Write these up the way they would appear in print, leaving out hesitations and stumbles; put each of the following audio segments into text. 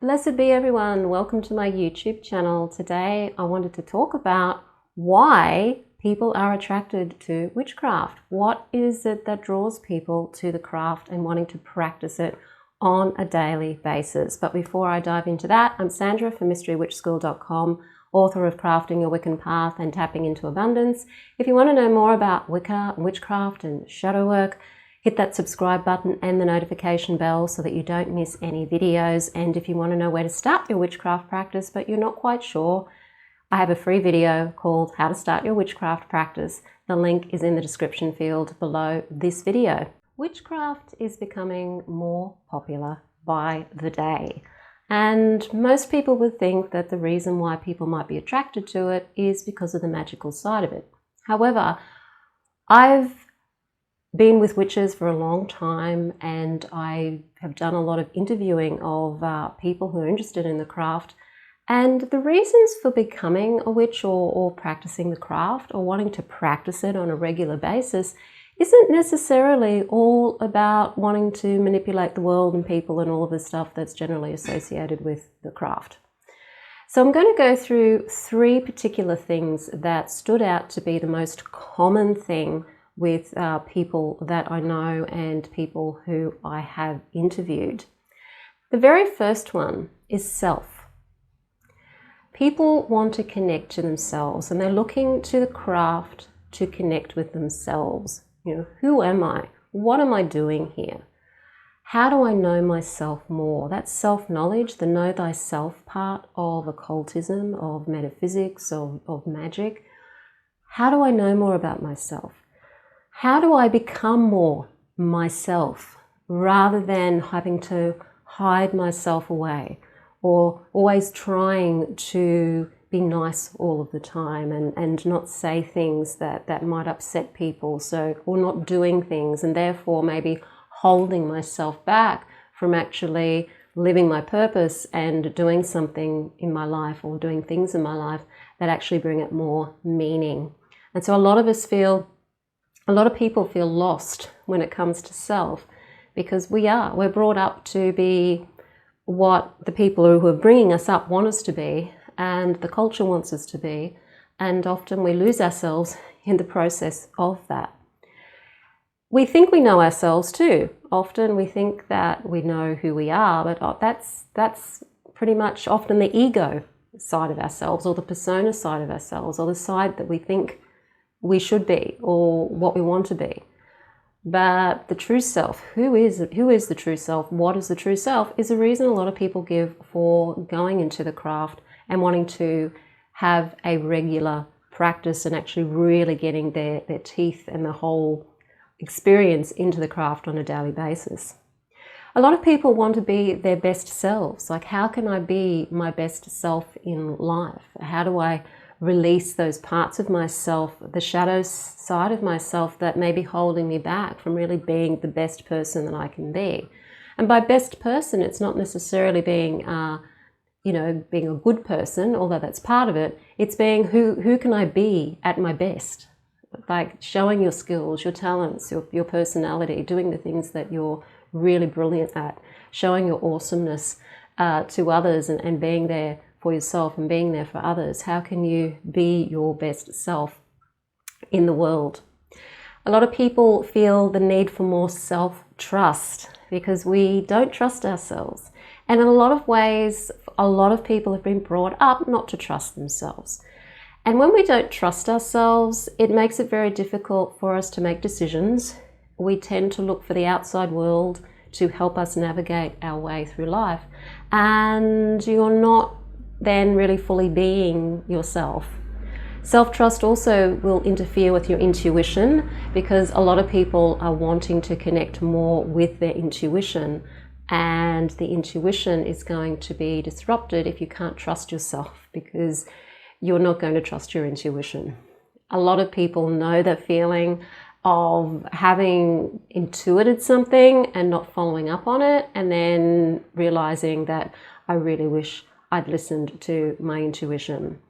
Blessed be everyone. Welcome to my YouTube channel. Today I wanted to talk about why people are attracted to witchcraft. What is it that draws people to the craft and wanting to practice it on a daily basis? But before I dive into that, I'm Sandra from MysteryWitchSchool.com, author of Crafting Your Wiccan Path and Tapping into Abundance. If you want to know more about Wicca, witchcraft and shadow work, hit that subscribe button and the notification bell so that you don't miss any videos. And if you want to know where to start your witchcraft practice but you're not quite sure, I have a free video called How to Start Your Witchcraft Practice. The link is in the description field below this video. Witchcraft is becoming more popular by the day. And most people would think that the reason why people might be attracted to it is because of the magical side of it. However, I've been with witches for a long time, and I have done a lot of interviewing of people who are interested in the craft. And the reasons for becoming a witch or practicing the craft or wanting to practice it on a regular basis isn't necessarily all about wanting to manipulate the world and people and all of the stuff that's generally associated with the craft. So I'm going to go through three particular things that stood out to be the most common thing with people that I know and people who I have interviewed. The very first one is self. People want to connect to themselves and they're looking to the craft to connect with themselves. You know, who am I? What am I doing here? How do I know myself more? That self-knowledge, the know thyself part of occultism, of metaphysics, of magic. How do I know more about myself? How do I become more myself rather than having to hide myself away or always trying to be nice all of the time and not say things that might upset people, or not doing things and therefore maybe holding myself back from actually living my purpose and doing something in my life or doing things in my life that actually bring it more meaning. And so a lot of people feel lost when it comes to self, because we're brought up to be what the people who are bringing us up want us to be and the culture wants us to be, and often we lose ourselves in the process of that. We think we know ourselves too. Often we think that we know who we are, but that's pretty much often the ego side of ourselves or the persona side of ourselves or the side that we think we should be or what we want to be. But the true self, who is the true self, what is the true self, is a reason a lot of people give for going into the craft and wanting to have a regular practice and actually really getting their teeth and the whole experience into the craft on a daily basis. A lot of people want to be their best selves. Like, how can I be my best self in life? How do I release those parts of myself, the shadow side of myself that may be holding me back from really being the best person that I can be? And by best person, it's not necessarily being, being a good person, although that's part of it. It's being who can I be at my best? Like showing your skills, your talents, your personality, doing the things that you're really brilliant at, showing your awesomeness to others and being there for yourself and being there for others. How can you be your best self in the world? A lot of people feel the need for more self-trust because we don't trust ourselves. And in a lot of ways, a lot of people have been brought up not to trust themselves. And when we don't trust ourselves, it makes it very difficult for us to make decisions. We tend to look for the outside world to help us navigate our way through life. And you're not then really fully being yourself. Self-trust also will interfere with your intuition because a lot of people are wanting to connect more with their intuition, and the intuition is going to be disrupted if you can't trust yourself because you're not going to trust your intuition. A lot of people know that feeling of having intuited something and not following up on it and then realizing that I really wish I'd listened to my intuition.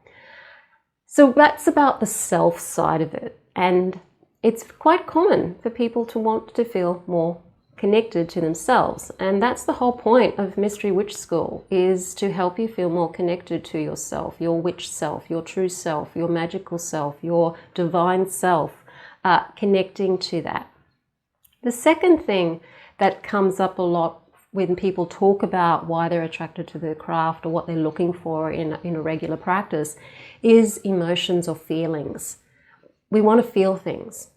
So that's about the self side of it. And it's quite common for people to want to feel more connected to themselves. And that's the whole point of Mystery Witch School, is to help you feel more connected to yourself, your witch self, your true self, your magical self, your divine self, connecting to that. The second thing that comes up a lot when people talk about why they're attracted to the craft or what they're looking for in a regular practice is emotions or feelings. We want to feel things.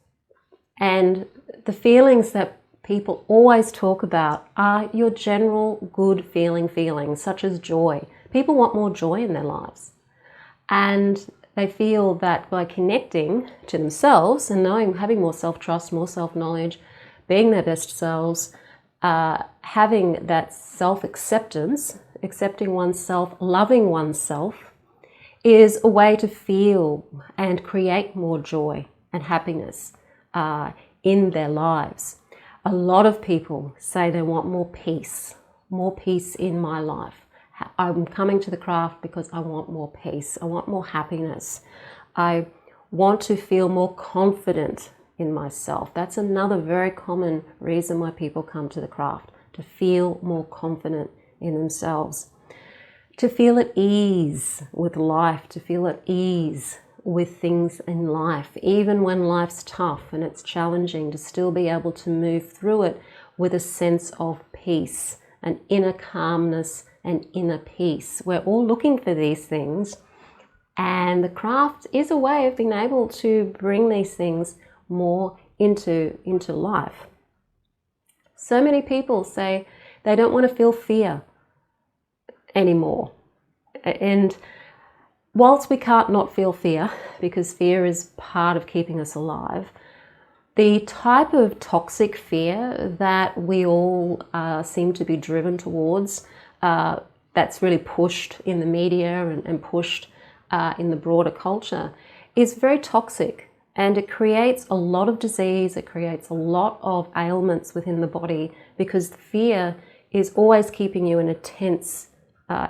And the feelings that people always talk about are your general good feelings, such as joy. People want more joy in their lives. And they feel that by connecting to themselves and having more self-trust, more self-knowledge, being their best selves, having that self-acceptance, accepting oneself, loving oneself, is a way to feel and create more joy and happiness in their lives. A lot of people say they want more peace in my life. I'm coming to the craft because I want more peace. I want more happiness. I want to feel more confident in myself. That's another very common reason why people come to the craft, to feel more confident in themselves, to feel at ease with life, to feel at ease with things in life, even when life's tough and it's challenging, to still be able to move through it with a sense of peace, an inner calmness and inner peace. We're all looking for these things, and the craft is a way of being able to bring these things more into life. So many people say they don't want to feel fear anymore. And whilst we can't not feel fear, because fear is part of keeping us alive, the type of toxic fear that we all seem to be driven towards, that's really pushed in the media and pushed in the broader culture, is very toxic. And it creates a lot of disease, it creates a lot of ailments within the body, because fear is always keeping you in a tense,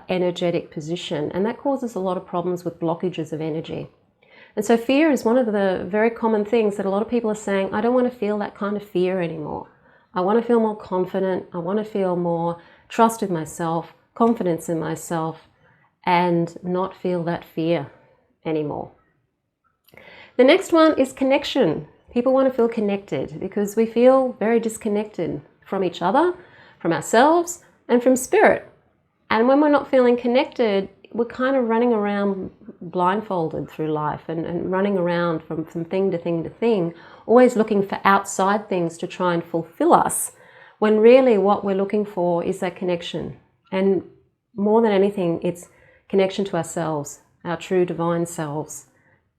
energetic position. And that causes a lot of problems with blockages of energy. And so fear is one of the very common things that a lot of people are saying, I don't want to feel that kind of fear anymore. I want to feel more confident. I want to feel more trust in myself, confidence in myself, and not feel that fear anymore. The next one is connection. People want to feel connected because we feel very disconnected from each other, from ourselves, and from spirit. And when we're not feeling connected, we're kind of running around blindfolded through life and running around from thing to thing to thing, always looking for outside things to try and fulfill us, when really what we're looking for is that connection. And more than anything, it's connection to ourselves, our true divine selves.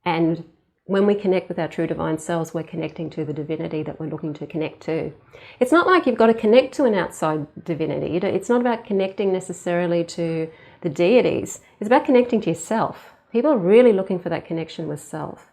And when we connect with our true divine selves, we're connecting to the divinity that we're looking to connect to. It's not like you've got to connect to an outside divinity. It's not about connecting necessarily to the deities. It's about connecting to yourself. People are really looking for that connection with self.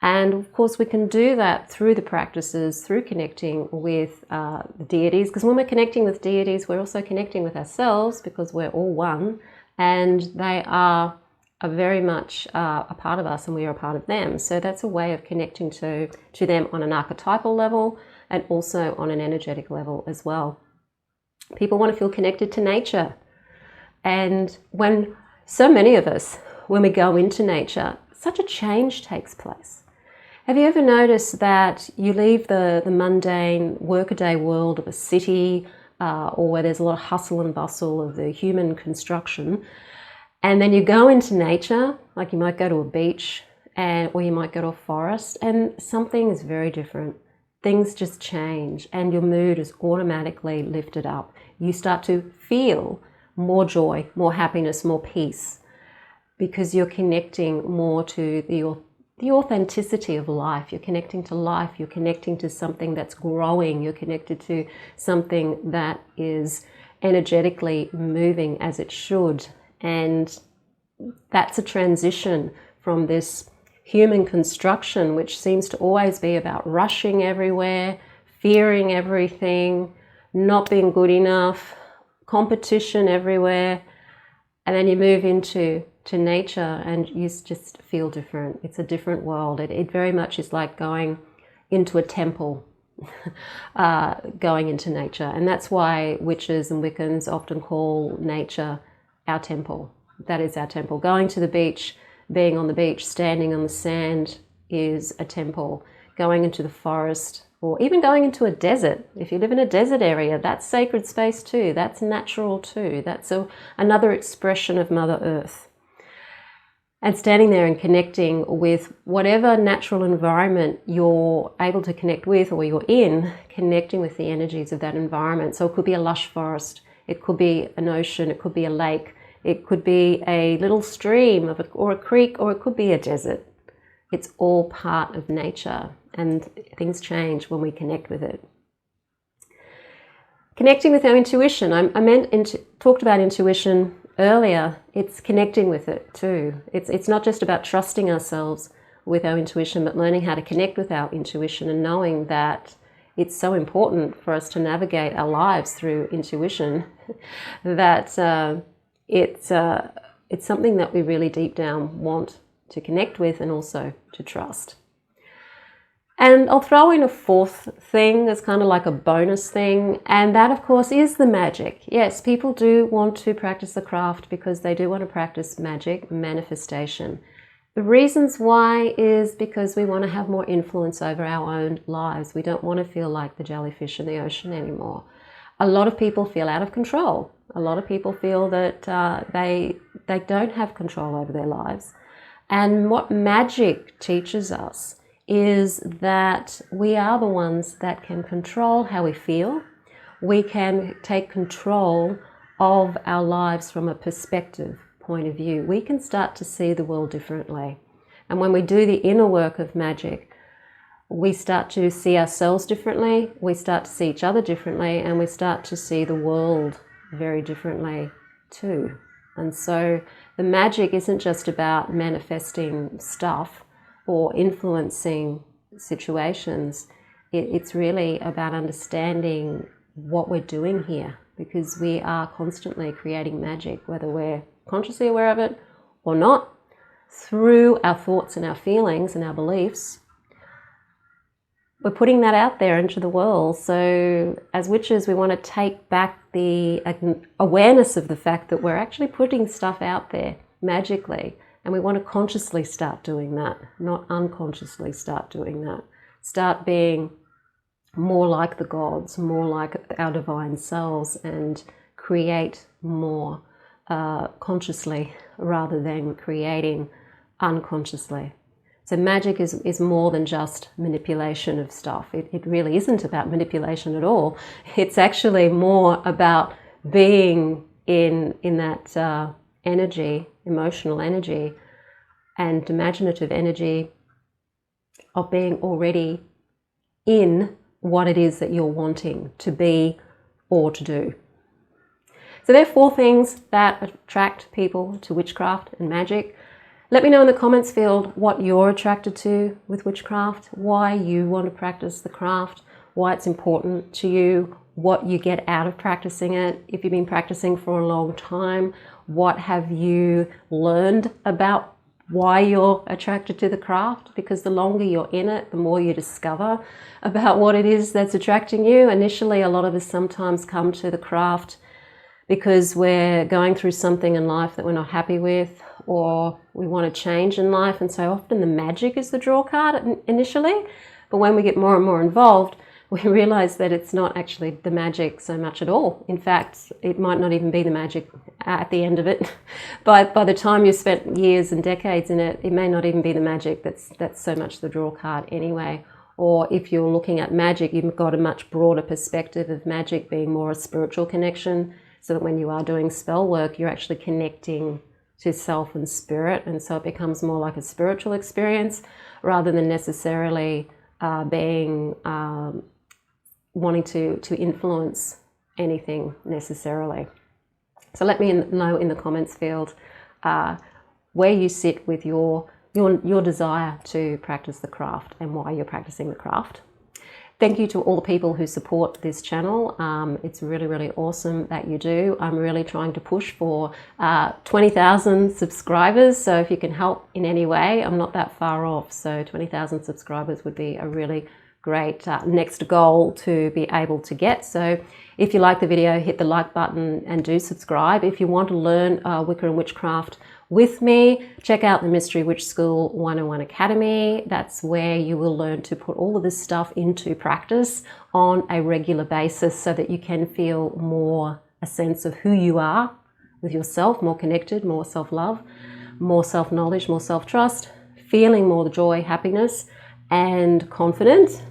And of course, we can do that through the practices, through connecting with the deities. Because when we're connecting with deities, we're also connecting with ourselves, because we're all one. And they are very much a part of us, and we are a part of them. So that's a way of connecting to them on an archetypal level and also on an energetic level as well. People want to feel connected to nature. And when so many of us, when we go into nature, such a change takes place. Have you ever noticed that you leave the mundane workaday world of a city or where there's a lot of hustle and bustle of the human construction, and then you go into nature, like you might go to a beach or you might go to a forest, and something is very different. Things just change and your mood is automatically lifted up. You start to feel more joy, more happiness, more peace, because you're connecting more to the authenticity of life. You're connecting to life. You're connecting to something that's growing. You're connected to something that is energetically moving as it should. And that's a transition from this human construction, which seems to always be about rushing everywhere, fearing everything, not being good enough, competition everywhere. And then you move into nature and you just feel different. It's a different world. It very much is like going into a temple. going into nature. And that's why witches and Wiccans often call nature our temple. That is our temple. Going to the beach, being on the beach, standing on the sand is a temple. Going into the forest, or even going into a desert. If you live in a desert area, that's sacred space too. That's natural too. That's another expression of Mother Earth. And standing there and connecting with whatever natural environment you're able to connect with, or you're in, connecting with the energies of that environment. So it could be a lush forest, it could be an ocean, it could be a lake, it could be a little stream or a creek, or it could be a desert. It's all part of nature, and things change when we connect with it. Connecting with our intuition. I talked about intuition earlier. It's connecting with it too. It's not just about trusting ourselves with our intuition, but learning how to connect with our intuition and knowing that it's so important for us to navigate our lives through intuition that it's something that we really deep down want to connect with and also to trust. And I'll throw in a fourth thing as kind of like a bonus thing, and that of course is the magic. Yes, people do want to practice the craft because they do want to practice magic, manifestation. The reasons why is because we want to have more influence over our own lives. We don't want to feel like the jellyfish in the ocean anymore. A lot of people feel out of control. A lot of people feel that they don't have control over their lives. And what magic teaches us is that we are the ones that can control how we feel. We can take control of our lives from a perspective point of view. We can start to see the world differently. And when we do the inner work of magic, we start to see ourselves differently, we start to see each other differently, and we start to see the world very differently too. And so the magic isn't just about manifesting stuff or influencing situations. It's really about understanding what we're doing here, because we are constantly creating magic, whether we're consciously aware of it or not, through our thoughts and our feelings and our beliefs. We're putting that out there into the world. So as witches, we want to take back the awareness of the fact that we're actually putting stuff out there magically. And we want to consciously start doing that, not unconsciously start doing that. Start being more like the gods, more like our divine selves, and create more consciously rather than creating unconsciously. So magic is more than just manipulation of stuff. It really isn't about manipulation at all. It's actually more about being in that energy, emotional energy and imaginative energy of being already in what it is that you're wanting to be or to do. So there are 4 things that attract people to witchcraft and magic. Let me know in the comments field what you're attracted to with witchcraft, why you want to practice the craft, why it's important to you, what you get out of practicing it. If you've been practicing for a long time, what have you learned about why you're attracted to the craft? Because the longer you're in it, the more you discover about what it is that's attracting you. Initially, a lot of us sometimes come to the craft because we're going through something in life that we're not happy with, or we want to change in life. And so often the magic is the draw card initially. But when we get more and more involved, we realize that it's not actually the magic so much at all. In fact, it might not even be the magic at the end of it. But by the time you've spent years and decades in it, it may not even be the magic that's so much the draw card anyway. Or if you're looking at magic, you've got a much broader perspective of magic being more a spiritual connection, so that when you are doing spell work, you're actually connecting to self and spirit, and so it becomes more like a spiritual experience rather than necessarily being wanting to influence anything necessarily. So let me know in the comments field where you sit with your desire to practice the craft and why you're practicing the craft. Thank you to all the people who support this channel. It's really, really awesome that you do. I'm really trying to push for 20,000 subscribers. So if you can help in any way, I'm not that far off. So 20,000 subscribers would be a really great next goal to be able to get. So if you like the video, hit the like button and do subscribe. If you want to learn Wicca and Witchcraft with me, check out the Mystery Witch School 101 Academy. That's where you will learn to put all of this stuff into practice on a regular basis so that you can feel more a sense of who you are with yourself, more connected, more self-love, more self-knowledge, more self-trust, feeling more joy, happiness, and confidence,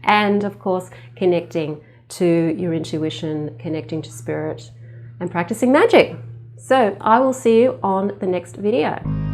and of course connecting to your intuition, connecting to spirit, and practicing magic. So I will see you on the next video.